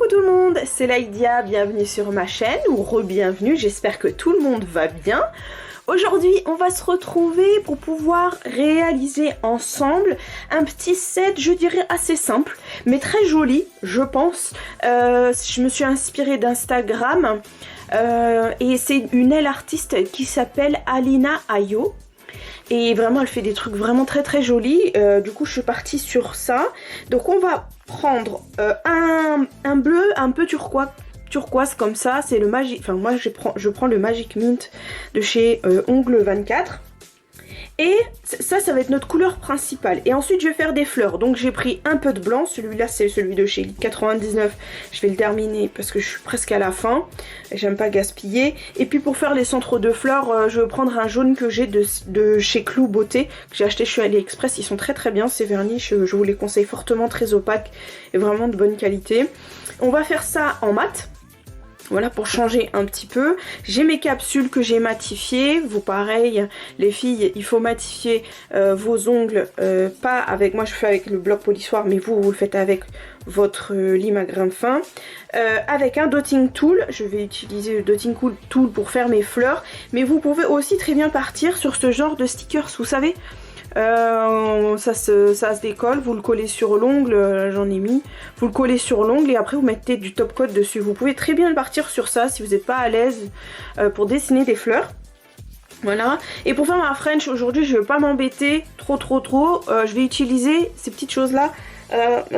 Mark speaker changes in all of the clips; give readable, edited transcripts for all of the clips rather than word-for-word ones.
Speaker 1: Coucou tout le monde, c'est Laïdia, bienvenue sur ma chaîne, ou re-bienvenue, j'espère que tout le monde va bien. Aujourd'hui, on va se retrouver pour pouvoir réaliser ensemble un petit set, je dirais assez simple, mais très joli, je pense. Je me suis inspirée d'Instagram et c'est une nail artiste qui s'appelle Alina Ayo. Et vraiment elle fait des trucs vraiment très jolis, du coup je suis partie sur ça. Donc on va prendre un bleu un peu turquoise comme ça, c'est le Magic, enfin moi je prends le Magic Mint de chez Ongle 24. Et ça va être notre couleur principale. Et ensuite je vais faire des fleurs. Donc j'ai pris un peu de blanc. Celui-là c'est celui de chez 99. Je vais le terminer parce que je suis presque à la fin. J'aime pas gaspiller. Et puis pour faire les centres de fleurs, je vais prendre un jaune que j'ai de chez Clou Beauté. Que j'ai acheté chez AliExpress. Ils sont très bien ces vernis. Je vous les conseille fortement. Très opaques et vraiment de bonne qualité. On va faire ça en mat. Voilà, pour changer un petit peu. J'ai mes capsules que j'ai matifiées. Vous pareil, les filles, il faut matifier vos ongles. Pas avec, moi je fais avec le bloc polissoir, mais vous le faites avec votre lime à grains fins. Avec un dotting tool. Je vais utiliser le dotting tool pour faire mes fleurs. Mais vous pouvez aussi très bien partir sur ce genre de stickers, vous savez. Ça se décolle, vous le collez sur l'ongle, j'en ai mis, vous le collez sur l'ongle et après vous mettez du top coat dessus. Vous pouvez très bien partir sur ça si vous n'êtes pas à l'aise pour dessiner des fleurs. Voilà, et pour faire ma French aujourd'hui je ne vais pas m'embêter trop, je vais utiliser ces petites choses là.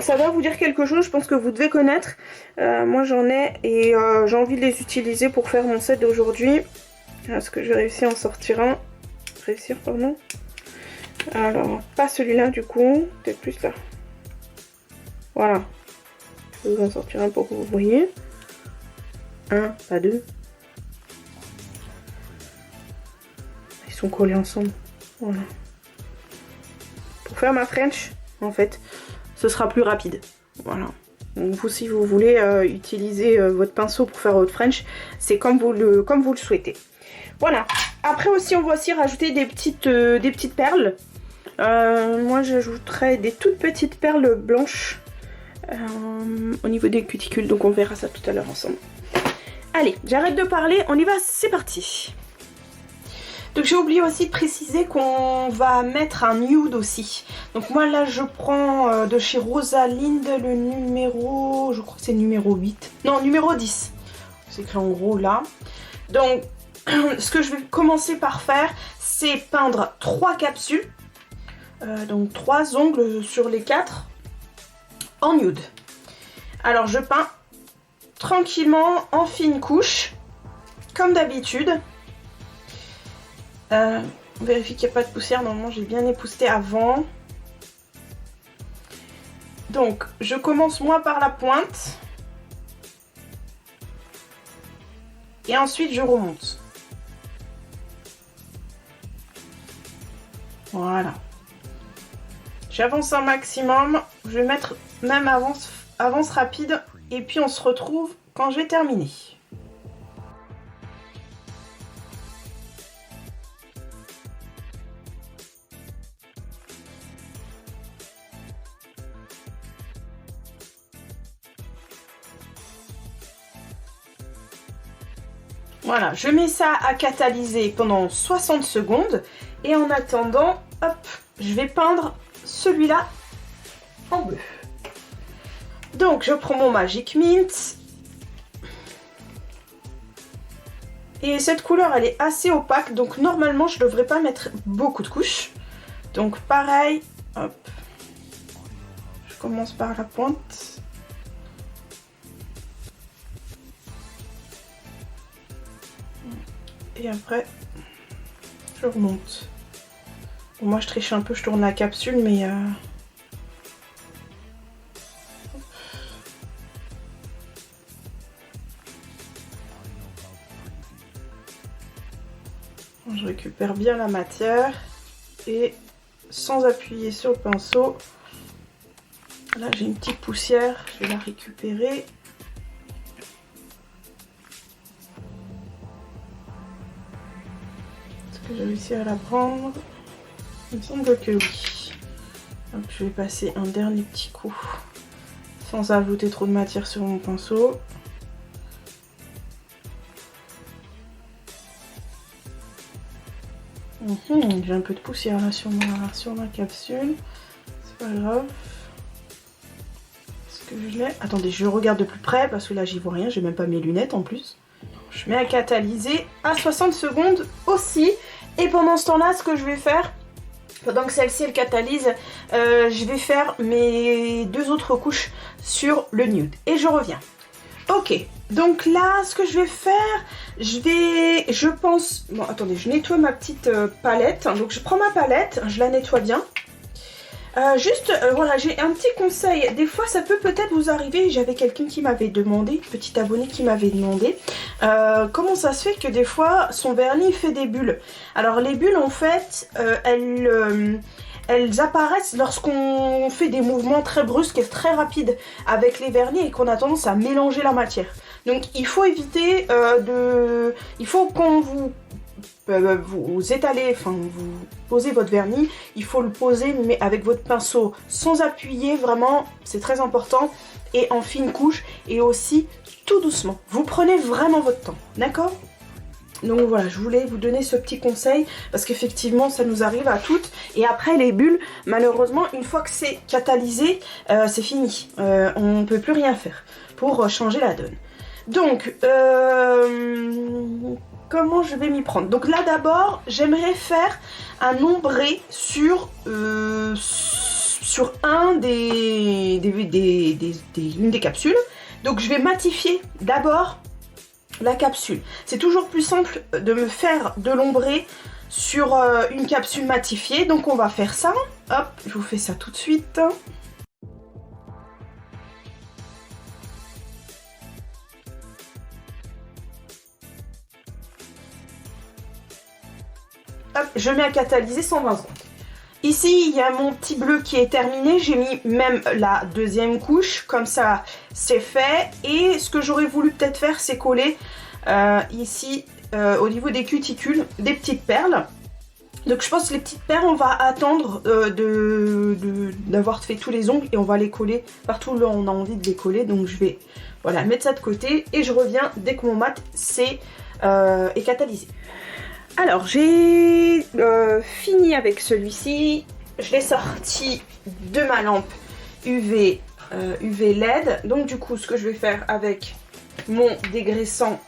Speaker 1: Ça doit vous dire quelque chose, je pense que vous devez connaître. Moi j'en ai et j'ai envie de les utiliser pour faire mon set d'aujourd'hui. Est-ce que je vais réussir à en sortir un? Pardon. Alors, pas celui-là du coup, peut-être plus là. Voilà. Je vais vous en sortir un pour que vous voyez. Un, pas deux. Ils sont collés ensemble. Voilà. Pour faire ma French, en fait, ce sera plus rapide. Voilà. Donc vous, si vous voulez utiliser votre pinceau pour faire votre French, c'est comme vous le souhaitez. Voilà. Après aussi, on va aussi rajouter des petites perles. Moi j'ajouterai des toutes petites perles blanches au niveau des cuticules, donc on verra ça tout à l'heure ensemble. Allez, j'arrête de parler, on y va, c'est parti. Donc j'ai oublié aussi de préciser qu'on va mettre un nude aussi. Donc moi là je prends de chez Rosalind le numéro, je crois que c'est numéro 8. Non, numéro 10. C'est écrit en gros là. Donc ce que je vais commencer par faire, c'est peindre 3 capsules. Donc 3 ongles sur les 4 en nude. Alors je peins tranquillement en fine couche, comme d'habitude. Vérifie qu'il n'y a pas de poussière, normalement j'ai bien épousseté avant. Donc je commence moi par la pointe. Et ensuite je remonte. Voilà. J'avance un maximum, je vais mettre même avance rapide et puis on se retrouve quand j'ai terminé. Voilà, je mets ça à catalyser pendant 60 secondes et en attendant, hop, je vais peindre celui-là en bleu. Donc je prends mon Magic Mint. Et cette couleur elle est assez opaque, donc normalement je ne devrais pas mettre beaucoup de couches. Donc pareil, hop. Je commence par la pointe. Et après je remonte. Bon, moi je triche un peu, je tourne la capsule, mais je récupère bien la matière et sans appuyer sur le pinceau. Là j'ai une petite poussière, je vais la récupérer. Est-ce que j'ai réussi à la prendre? Il me semble que oui. Donc je vais passer un dernier petit coup sans ajouter trop de matière sur mon pinceau. J'ai un peu de poussière là sur ma capsule. C'est pas grave. Est-ce que je l'ai? Attendez, je regarde de plus près parce que là j'y vois rien, j'ai même pas mes lunettes en plus. Je mets à catalyser à 60 secondes aussi. Et pendant ce temps-là, ce que je vais faire, pendant que celle-ci elle catalyse, je vais faire mes 2 autres couches sur le nude. Et je reviens. Ok, donc là, ce que je vais faire, je pense... Bon, attendez, je nettoie ma petite palette. Donc je prends ma palette, je la nettoie bien. Voilà, j'ai un petit conseil. Des fois, ça peut peut-être vous arriver. J'avais quelqu'un qui m'avait demandé, une petite abonnée qui m'avait demandé comment ça se fait que des fois, son vernis fait des bulles. Alors, les bulles, en fait, elles apparaissent lorsqu'on fait des mouvements très brusques et très rapides avec les vernis et qu'on a tendance à mélanger la matière. Donc, il faut éviter Il faut qu'on vous étalez, enfin vous posez votre vernis, il faut le poser mais avec votre pinceau sans appuyer, vraiment c'est très important, et en fine couche et aussi tout doucement. Vous prenez vraiment votre temps, d'accord? Donc voilà, je voulais vous donner ce petit conseil parce qu'effectivement ça nous arrive à toutes, et après les bulles, malheureusement une fois que c'est catalysé, c'est fini, on ne peut plus rien faire pour changer la donne. Donc comment je vais m'y prendre? Donc là d'abord, j'aimerais faire un ombré sur une des capsules. Donc je vais matifier d'abord la capsule. C'est toujours plus simple de me faire de l'ombré sur une capsule matifiée. Donc on va faire ça. Hop, je vous fais ça tout de suite. Hop, je mets à catalyser 120 secondes. Ici, il y a mon petit bleu qui est terminé. J'ai mis même la 2e couche. Comme ça, c'est fait. Et ce que j'aurais voulu peut-être faire, c'est coller ici, au niveau des cuticules, des petites perles. Donc je pense que les petites perles, on va attendre d'avoir fait tous les ongles et on va les coller partout où on a envie de les coller. Donc je vais voilà, mettre ça de côté et je reviens dès que mon mat est catalysé. Alors j'ai fini avec celui-ci, je l'ai sorti de ma lampe UV LED. Donc du coup ce que je vais faire avec mon dégraissant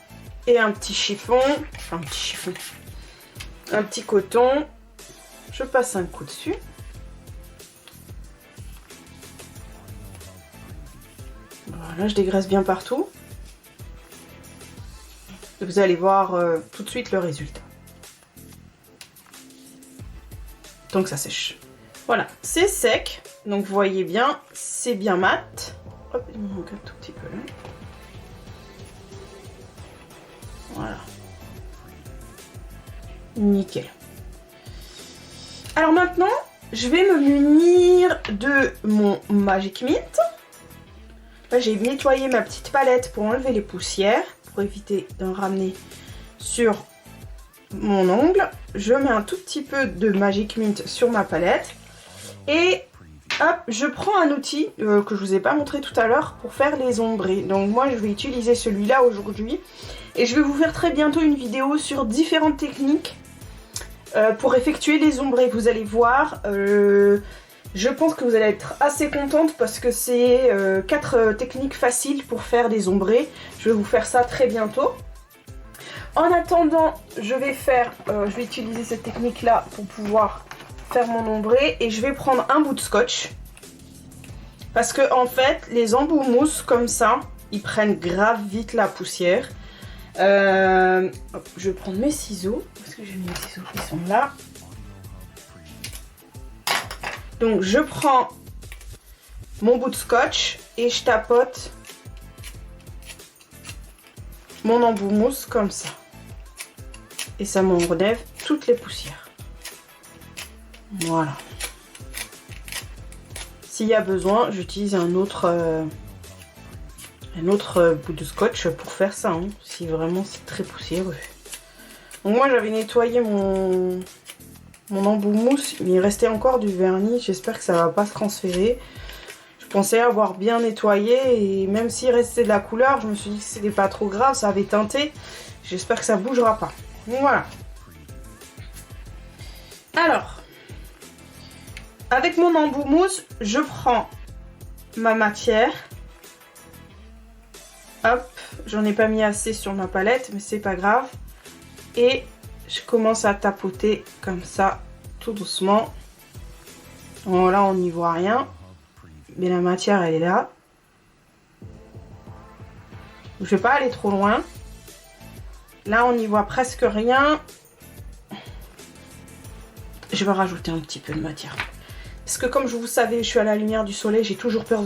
Speaker 1: et un petit chiffon, un petit coton, je passe un coup dessus. Voilà, je dégraisse bien partout. Et vous allez voir tout de suite le résultat. Donc ça sèche. Voilà, c'est sec. Donc vous voyez bien, c'est bien mat. Hop, il me manque un tout petit peu là. Voilà. Nickel. Alors maintenant, je vais me munir de mon Magic Mint. Là, j'ai nettoyé ma petite palette pour enlever les poussières, pour éviter d'en ramener sur mon ongle. Je mets un tout petit peu de Magic Mint sur ma palette. Et hop, je prends un outil que je vous ai pas montré tout à l'heure pour faire les ombrés. Donc moi, je vais utiliser celui-là aujourd'hui. Et je vais vous faire très bientôt une vidéo sur différentes techniques pour effectuer les ombrés. Vous allez voir, je pense que vous allez être assez contente parce que c'est 4 techniques faciles pour faire des ombrés. Je vais vous faire ça très bientôt. En attendant, je vais utiliser cette technique là pour pouvoir faire mon ombré, et je vais prendre un bout de scotch parce que en fait les embouts mousse comme ça, ils prennent grave vite la poussière. Hop, je vais prendre mes ciseaux parce que j'ai mes ciseaux qui sont là. Donc je prends mon bout de scotch et je tapote mon embout mousse comme ça. Et ça m'enlève toutes les poussières. Voilà. S'il y a besoin, j'utilise un autre bout de scotch pour faire ça, hein, si vraiment c'est très poussiéreux. Donc moi j'avais nettoyé mon embout mousse, mais il restait encore du vernis. J'espère que ça va pas se transférer. Je pensais avoir bien nettoyé et même s'il restait de la couleur, je me suis dit que c'était pas trop grave, ça avait teinté. J'espère que ça bougera pas. Donc voilà. Alors, avec mon embout mousse, je prends ma matière. Hop, j'en ai pas mis assez sur ma palette, mais c'est pas grave. Et je commence à tapoter comme ça, tout doucement. Bon, là, on n'y voit rien. Mais la matière, elle est là. Je vais pas aller trop loin. Là, on n'y voit presque rien. Je vais rajouter un petit peu de matière. Parce que comme vous savez, je suis à la lumière du soleil, j'ai toujours peur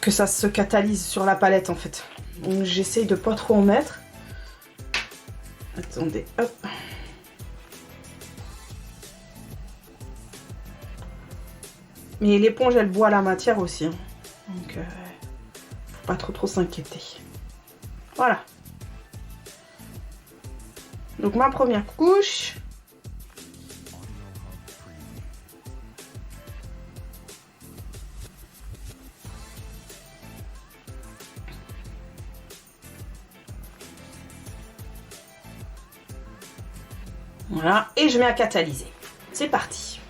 Speaker 1: que ça se catalyse sur la palette en fait. Donc j'essaye de pas trop en mettre. Attendez, hop. Mais l'éponge, elle boit la matière aussi. Hein. Donc, faut pas trop s'inquiéter. Voilà. Donc ma première couche. Voilà, et je mets à catalyser. C'est parti.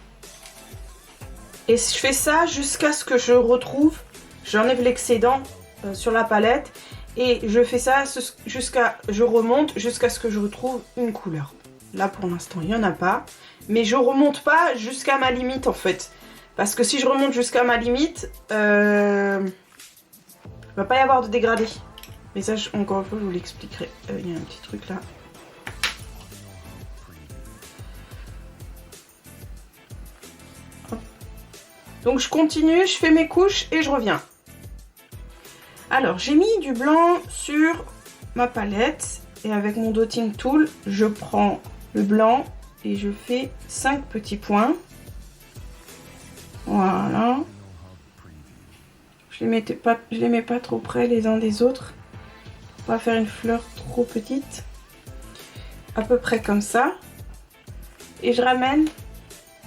Speaker 1: Et je fais ça jusqu'à ce que je retrouve, j'enlève l'excédent sur la palette et je fais ça je remonte jusqu'à ce que je retrouve une couleur. Là pour l'instant il n'y en a pas, mais je remonte pas jusqu'à ma limite en fait. Parce que si je remonte jusqu'à ma limite, il va pas y avoir de dégradé. Mais ça, encore une fois, je vous l'expliquerai. Il y a un petit truc là. Donc je continue, je fais mes couches et je reviens. Alors j'ai mis du blanc sur ma palette et avec mon dotting tool, je prends le blanc et je fais 5 petits points. Voilà. Je les mets pas trop près les uns des autres. On va faire une fleur trop petite. À peu près comme ça. Et je ramène,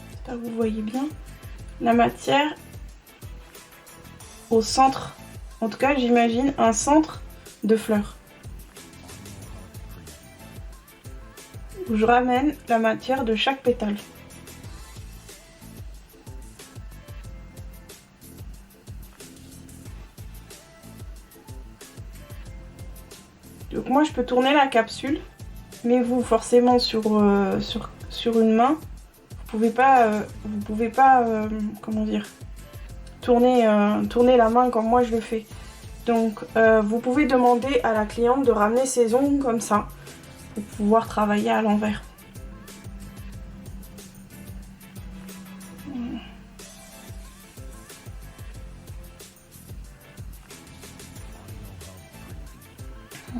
Speaker 1: j'espère que vous voyez bien, la matière au centre. En tout cas, j'imagine un centre de fleurs. Où je ramène la matière de chaque pétale. Donc moi, je peux tourner la capsule, mais vous, forcément, sur une main, vous pouvez pas, comment dire, tourner la main comme moi je le fais. Donc vous pouvez demander à la cliente de ramener ses ongles comme ça pour pouvoir travailler à l'envers.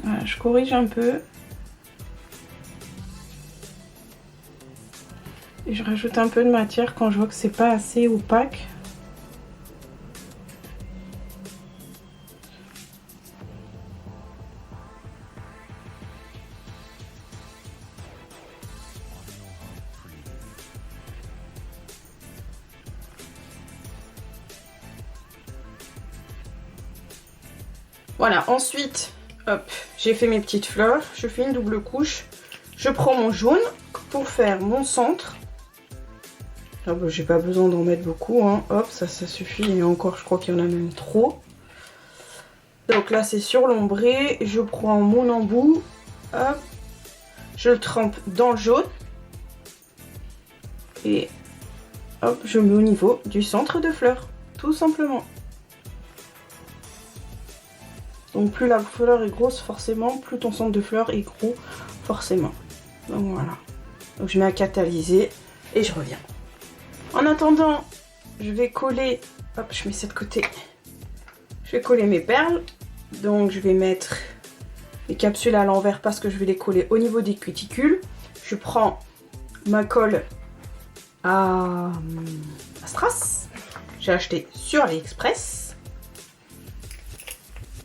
Speaker 1: Voilà, je corrige un peu. Et je rajoute un peu de matière quand je vois que c'est pas assez opaque. Voilà, ensuite, hop, j'ai fait mes petites fleurs, je fais une double couche, je prends mon jaune pour faire mon centre. Ah bah, j'ai pas besoin d'en mettre beaucoup, hein. Hop, ça suffit, et encore je crois qu'il y en a même trop. Donc là c'est sur l'ombré, je prends mon embout, hop, je le trempe dans le jaune, et hop, je mets au niveau du centre de fleur, tout simplement. Donc plus la fleur est grosse forcément, plus ton centre de fleur est gros forcément. Donc voilà. Donc je mets à catalyser et je reviens. En attendant, je vais coller, hop, je mets ça de côté. Je vais coller mes perles. Donc je vais mettre les capsules à l'envers parce que je vais les coller au niveau des cuticules. Je prends ma colle à strass. J'ai acheté sur AliExpress.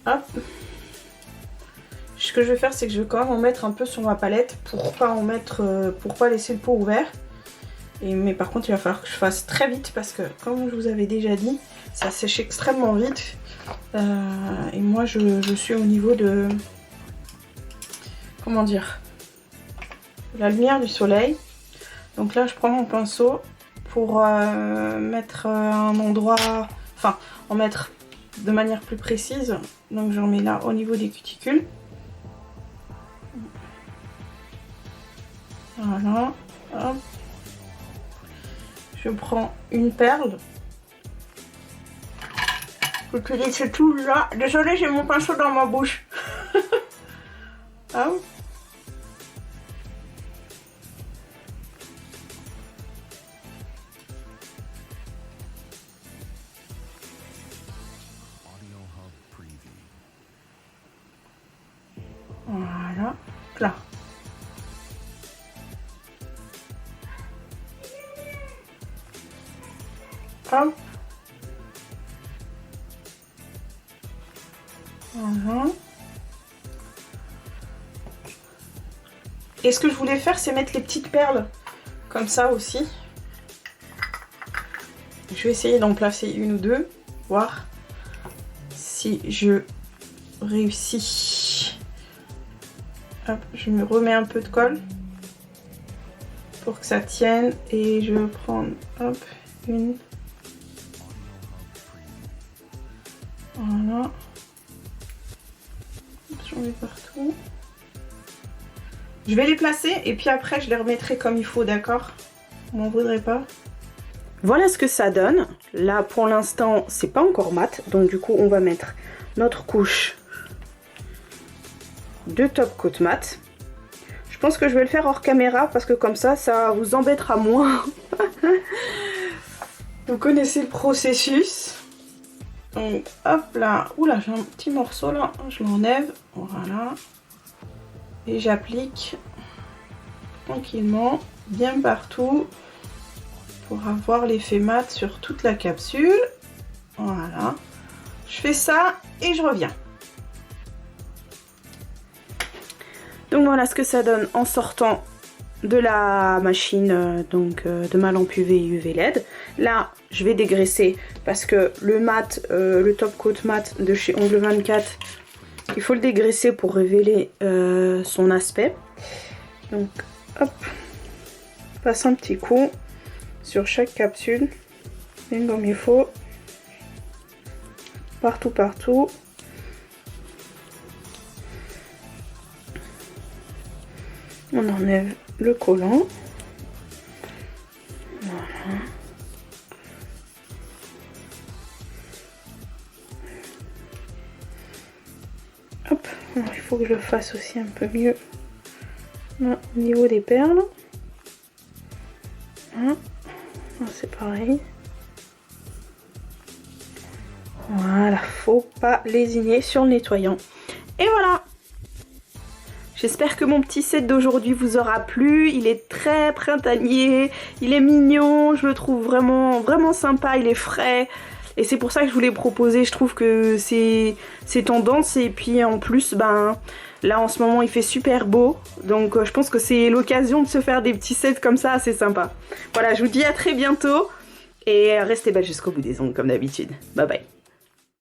Speaker 1: Hop. Ce que je vais faire, c'est que je vais quand même en mettre un peu sur ma palette pour pas laisser le pot ouvert.
Speaker 2: Mais par contre il va falloir que je fasse très vite parce que comme je vous avais déjà dit, ça sèche extrêmement vite. Et moi je suis au niveau de... Comment dire, la lumière du soleil. Donc là je prends mon pinceau pour mettre un endroit, enfin en mettre de manière plus précise. Donc j'en mets là au niveau des cuticules. Voilà, hop. Je prends une perle. J'utilise tout là. Désolée, j'ai mon pinceau dans ma bouche. Hop. Voilà, là. Hop. Voilà. Et ce que je voulais faire, c'est mettre les petites perles comme ça aussi. Je vais essayer d'en placer une ou deux, voir si je réussis. Hop, je me remets un peu de colle pour que ça tienne et je vais prendre, hop, une. Voilà. J'en mets partout. Je vais les placer et puis après je les remettrai comme il faut, d'accord? Vous m'en voudrez pas?
Speaker 1: Voilà ce que ça donne. Là pour l'instant c'est pas encore mat, donc du coup on va mettre notre couche de top coat mat. Je pense que je vais le faire hors caméra parce que comme ça vous embêtera moins.
Speaker 2: Vous connaissez le processus. Donc hop là, oula j'ai un petit morceau là, je l'enlève, voilà. Et j'applique tranquillement, bien partout, pour avoir l'effet mat sur toute la capsule. Voilà. Je fais ça et je reviens.
Speaker 1: Donc voilà ce que ça donne en sortant de la machine de ma lampe UV et UV LED. Là je vais dégraisser parce que le mat, le top coat mat de chez Ongle 24, il faut le dégraisser pour révéler son aspect. Donc hop, passe un petit coup sur chaque capsule, bien comme il faut, partout. On enlève le collant. Voilà. Hop, alors, il faut que je le fasse aussi un peu mieux là, au niveau des perles. Voilà. C'est pareil. Voilà, faut pas lésiner sur le nettoyant. Et voilà. J'espère que mon petit set d'aujourd'hui vous aura plu. Il est très printanier, il est mignon, je le trouve vraiment sympa, il est frais. Et c'est pour ça que je vous l'ai proposé, je trouve que c'est tendance. Et puis en plus, ben là en ce moment il fait super beau. Donc je pense que c'est l'occasion de se faire des petits sets comme ça, assez sympa. Voilà, je vous dis à très bientôt. Et restez belle jusqu'au bout des ongles comme d'habitude. Bye bye.